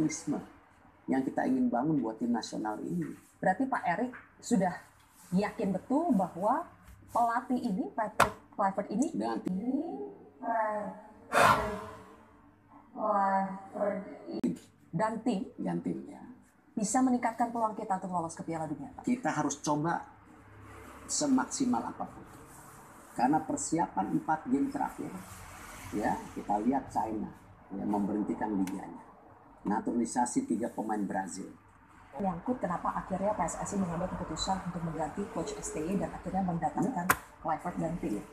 optimisme yang kita ingin bangun buat tim nasional ini. Berarti Pak Erick sudah yakin betul bahwa pelatih ini, Patrick Kluivert ini, dan tim ya, bisa meningkatkan peluang kita untuk lolos ke Piala Dunia, Pak. Kita harus coba semaksimal apapun. Karena persiapan 4 game terakhir, ya kita lihat China yang memberhentikan liganya, naturalisasi 3 pemain Brazil. Menyangkut kenapa akhirnya PSSI mengambil keputusan untuk mengganti coach STY dan akhirnya mendatangkan Kluivert dan tim.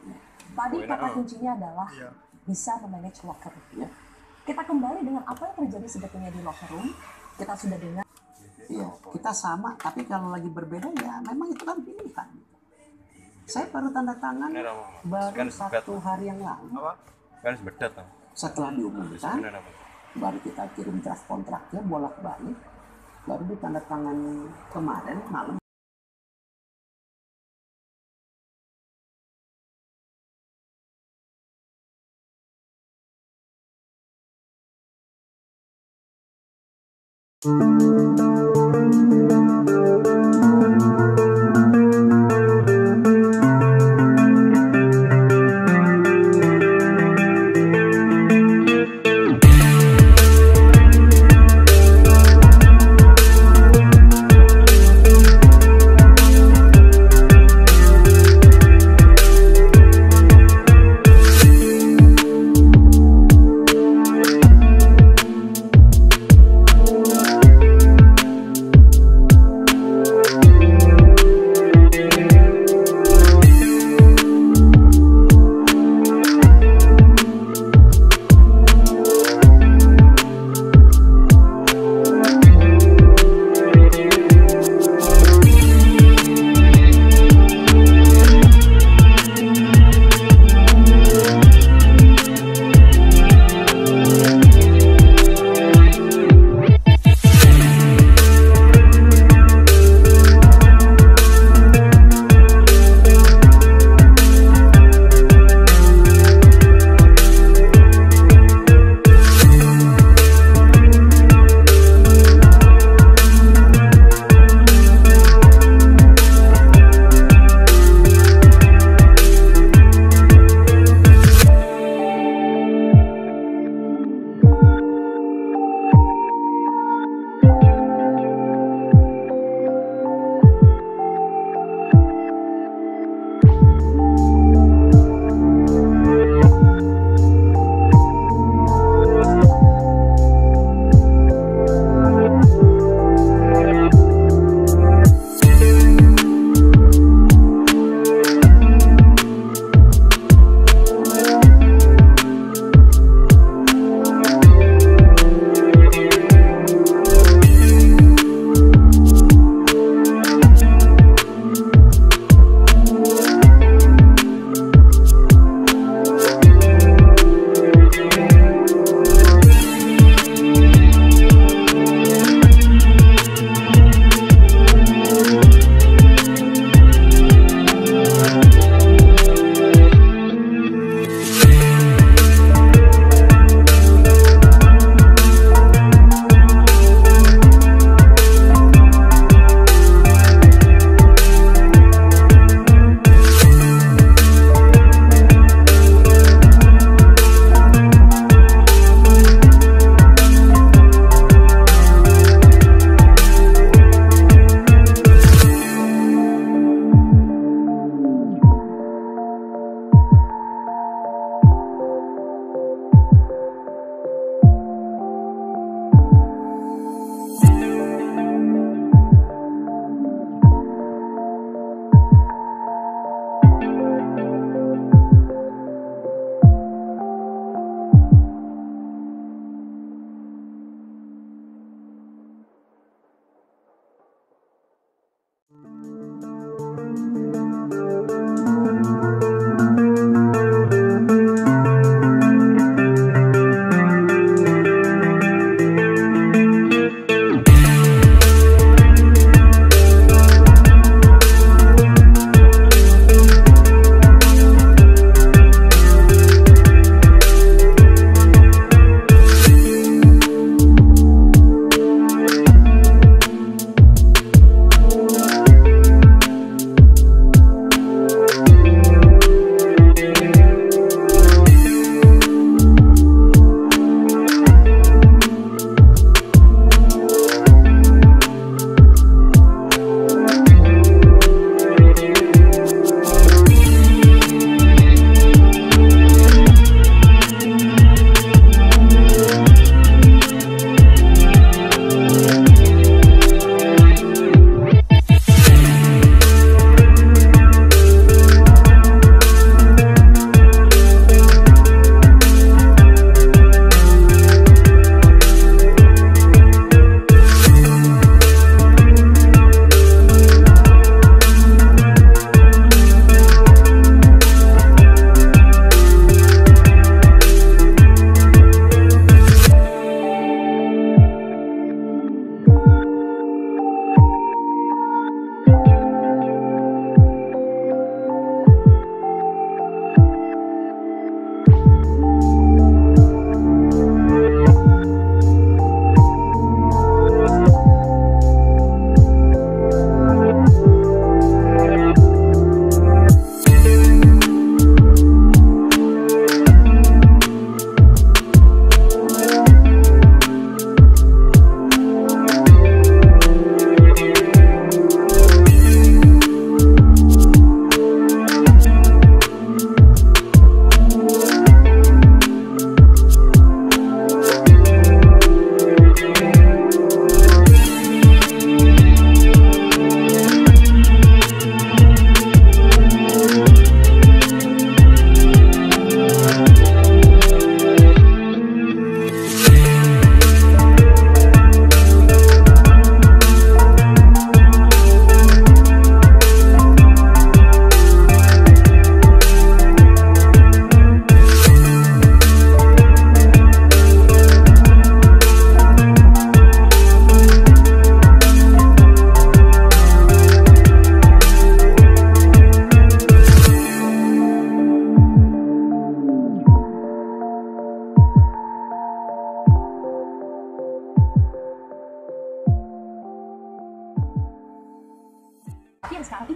Tadi kata kuncinya adalah bisa memanage locker room. Kita kembali dengan apa yang terjadi sebetulnya di locker room. Kita sudah dengar. Iya, kita sama, tapi kalau lagi berbeda ya memang itu kan pilihan. Saya baru tanda tangan baru 1 hari yang lalu. Setelah diumumkan, baru kita kirim draft kontraknya bolak-balik, baru ditandatangani kemarin malam.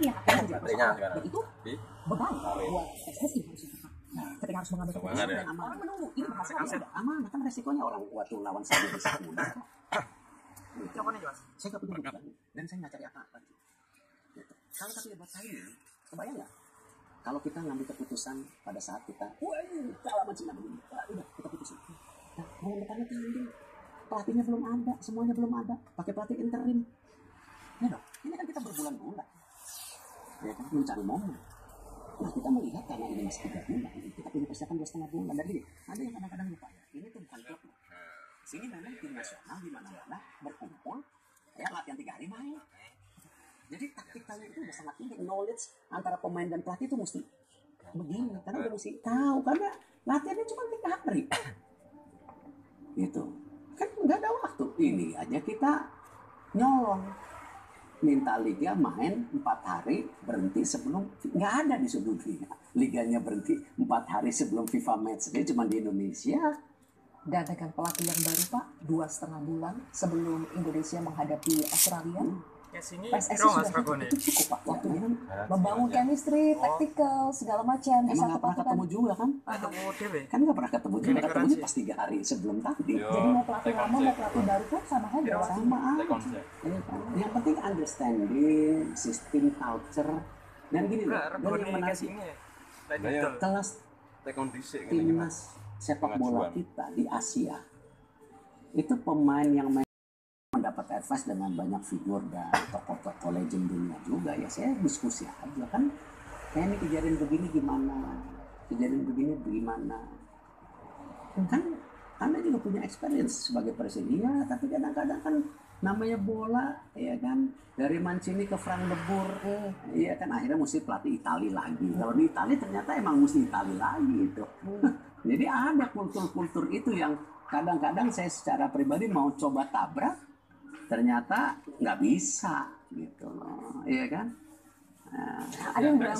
ini yang akhirnya menjadi persoalan, dan itu beban buat PSSI harusnya. Ketika harus mengambil keputusan dan orang menunggu ini berhasil aman, kan resikonya orang waktu lawan saya di sekolah. Saya nggak punya beban dan saya nggak cari apa-apa. Gitu. Kalau tapi buat saya ini, kebayang nggak? Kalau kita ngambil keputusan pada saat kita, wah ini lawan Cina begini, udah kita putusin. Nah, mau bertanya tanding, pelatihnya belum ada, semuanya belum ada, pakai pelatih interim. Ya dong, ini kan kita berbulan-bulan, ya kan mencari momen. Nah kita melihat karena ini masih 3 bulan, kita punya persiapan 2,5 bulan. Dan gini, ada yang kadang-kadang lupa ya, ini tuh bukan klub. Sini memang tim nasional di mana-mana berkumpul, ya latihan 3 hari main. Jadi taktiknya itu udah sangat tinggi, knowledge antara pemain dan pelatih itu mesti begini, karena udah mesti tahu, karena latihannya cuma 3 hari. Gitu, kan nggak ada waktu. Ini aja kita nyolong. Minta liga main 4 hari berhenti sebelum, nggak ada di seluruh dunia liganya berhenti 4 hari sebelum FIFA match day, cuma di Indonesia. Dan dengan pelatih yang baru Pak 2,5 bulan sebelum Indonesia menghadapi Australia, PSSI sudah cukup Pak waktunya membangun chemistry, taktikal segala macam. Emang nggak pernah ketemu juga kan? Kan nggak pernah ketemu juga, ketemunya pas 3 hari sebelum tadi. Jadi mau pelatih lama mau pelatih baru pun sama aja. Sama aja. Yang penting understanding sistem, culture, dan gini loh. Dan yang menarik, kelas timnas sepak bola kita di Asia itu pemain yang mendapat advice dengan banyak figur dan tokoh-tokoh legend dunia juga. Ya saya diskusi aja kan, kayak ini kejadian begini gimana, kejadian begini gimana. Kan Anda juga punya experience sebagai presiden ya, tapi kadang-kadang kan namanya bola ya kan, dari Mancini ke Frank de Boer ya kan, akhirnya mesti pelatih Itali lagi. Kalau di Itali ternyata emang mesti Itali lagi itu. Jadi ada kultur-kultur itu yang kadang-kadang saya secara pribadi mau coba tabrak, ternyata nggak bisa gitu loh, iya kan? Nah, ada yang bilang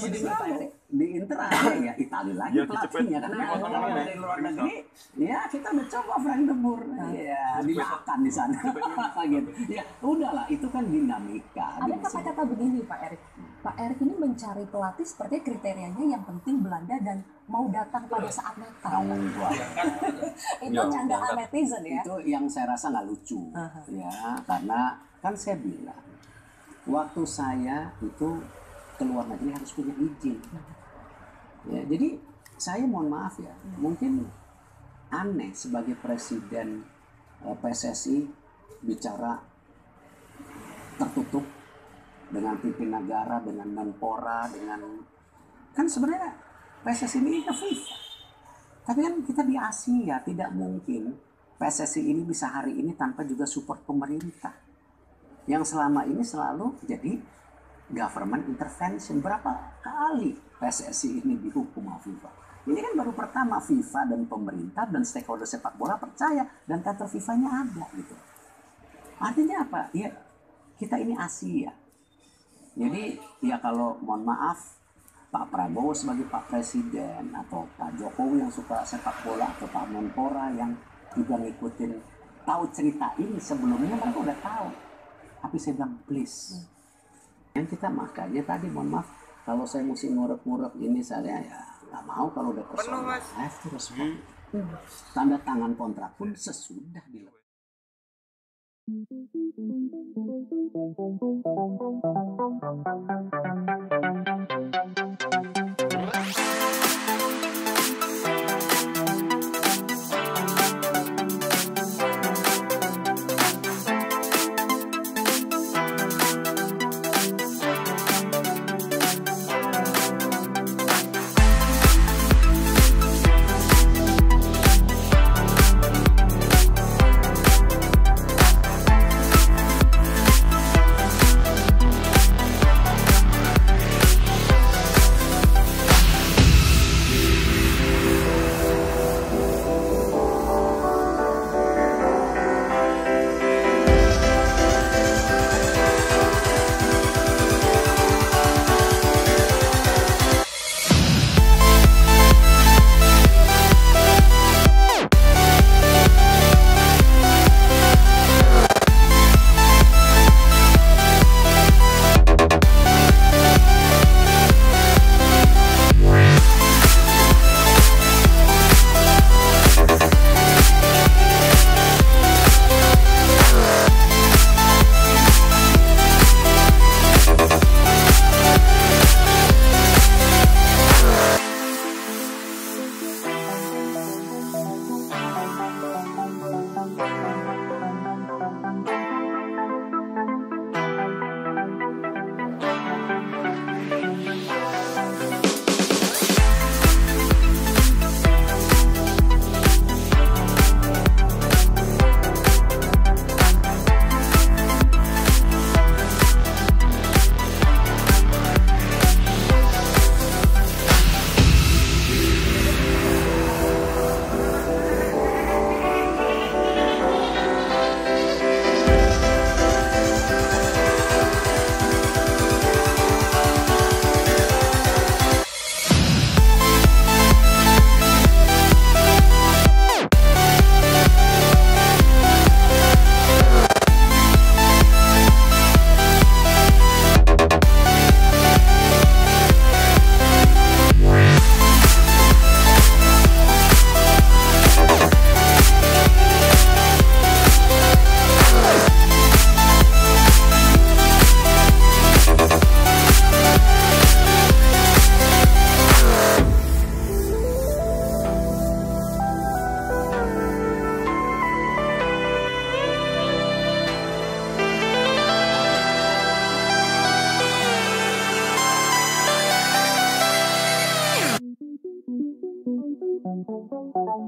di Inter ada ya Itali lagi pelatihnya, karena kalau dari luar negeri ya kita udah coba Frank de Boer, ya dimakan di sana gitu. Ya udahlah, itu kan dinamika. Ada kata-kata begini Pak Erik. Pak Erik ini mencari pelatih seperti kriterianya yang penting Belanda dan mau datang pada saat Natal. Itu candaan netizen ya. Itu yang saya rasa nggak lucu ya, karena kan saya bilang waktu saya itu keluar negeri harus punya izin. Ya, jadi saya mohon maaf ya, mungkin aneh sebagai presiden PSSI bicara tertutup dengan pimpin negara, dengan Menpora, dengan kan sebenarnya PSSI ini ke FIFA. Tapi kan kita di Asia, tidak mungkin PSSI ini bisa hari ini tanpa juga support pemerintah. Yang selama ini selalu jadi government intervention. Berapa kali PSSI ini dihukum sama FIFA? Ini kan baru pertama FIFA dan pemerintah dan stakeholder sepak bola percaya dan kantor FIFA-nya ada gitu. Artinya apa? Ya kita ini Asia. Jadi ya kalau mohon maaf Pak Prabowo sebagai Pak Presiden atau Pak Jokowi yang suka sepak bola atau Pak Menpora yang juga ngikutin tahu cerita ini sebelumnya, mereka udah tahu. Tapi saya bilang please, yang kita makanya tadi mohon maaf kalau saya mesti ngurep-ngurep ini saya ya nggak mau. Kalau udah persoalan terus tanda tangan kontrak pun sesudah dilakukan. They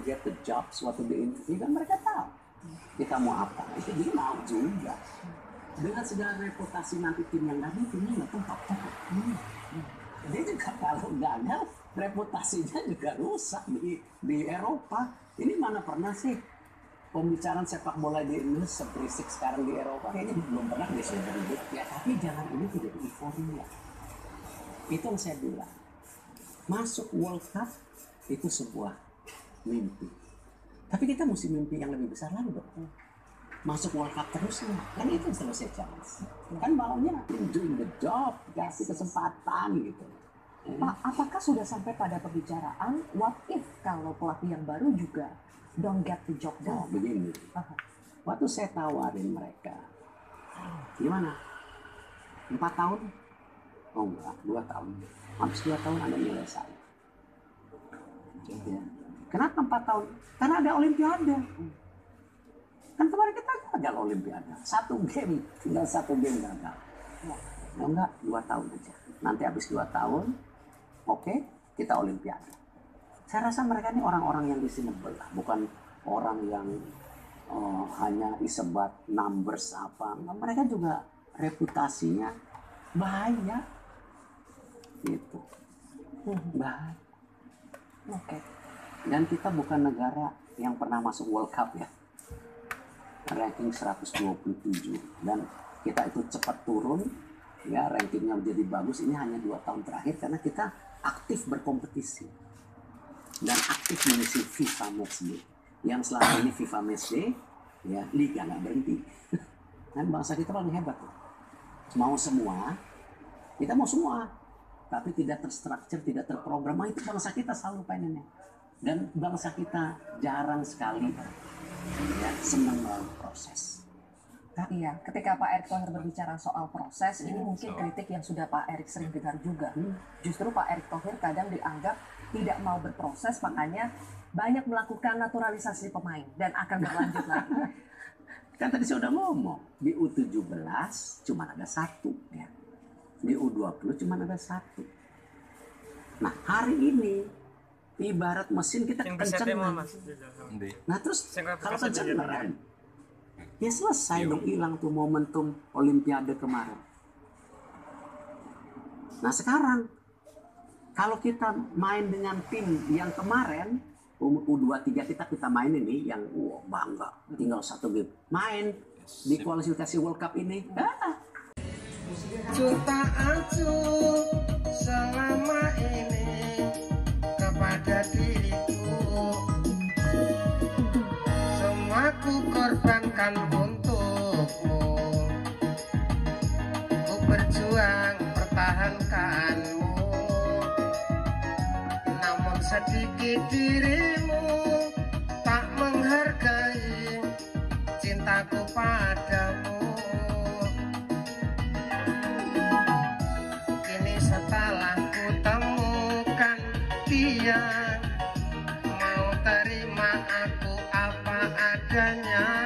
get the jobs waktu di interview kan mereka tahu kita mau apa, itu dia mau juga dengan segala reputasi nanti tim yang lain timnya nggak tempat dia juga kalau gagal reputasinya juga rusak di Eropa. Ini mana pernah sih pembicaraan sepak bola di Indonesia seberisik sekarang di Eropa, kayaknya belum pernah dia sudah ribut ya. Tapi jangan ini tidak euforia, itu yang saya bilang masuk World Cup itu sebuah mimpi. Tapi kita mesti mimpi yang lebih besar lagi dong. Masuk World Cup terus nih. Kan itu yang selalu saya challenge. Kan maunya doing the job, kasih kesempatan gitu. Pak, apakah sudah sampai pada pembicaraan what if kalau pelatih yang baru juga don't get the job done? Begini. Waktu saya tawarin mereka, gimana? 4 tahun? Oh enggak, 2 tahun. Habis 2 tahun Anda nilai saya. Ya. Kenapa 4 tahun? Karena ada Olimpiade. Kan kemarin kita gagal Olimpiade. 1 game, tinggal 1 game gagal. Ya enggak, 2 tahun aja. Nanti habis 2 tahun, oke, kita Olimpiade. Saya rasa mereka ini orang-orang yang reasonable lah, bukan orang yang hanya isebat numbers apa. Mereka juga reputasinya bahaya, gitu. Bahaya. Oke. Dan kita bukan negara yang pernah masuk World Cup ya. Ranking 127 dan kita itu cepat turun ya, rankingnya menjadi bagus. Ini hanya 2 tahun terakhir karena kita aktif berkompetisi dan aktif mengisi FIFA Matchday. Yang selama ini FIFA Matchday ya liga nggak berhenti. Dan bangsa kita paling hebat tuh. Mau semua, kita mau semua, tapi tidak terstruktur, tidak terprogram. Itu bangsa kita selalu pengennya. Dan bangsa kita jarang sekali ya, senang melalui proses. Iya, ketika Pak Erick Thohir berbicara soal proses, ini mungkin kritik yang sudah Pak Erick sering dengar juga. Justru Pak Erick Thohir kadang dianggap tidak mau berproses, makanya banyak melakukan naturalisasi pemain dan akan berlanjut lagi. Kan tadi saya udah ngomong, di U17 cuma ada 1 ya. Di U20 cuma ada 1. Nah, hari ini ibarat mesin kita kencengan. Nah terus kalau kencengan, ya selesai dong, hilang tuh momentum Olimpiade kemarin. Nah sekarang kalau kita main dengan tim yang kemarin U23 kita main ini yang bangga tinggal 1 game main di kualifikasi World Cup ini. Jutaan selama ini kepada diriku, semua ku korbankan untukmu, ku berjuang pertahankanmu, namun sedikit dirimu tak menghargai cintaku padamu. Kini setelah ku temukan dia mau terima aku apa adanya,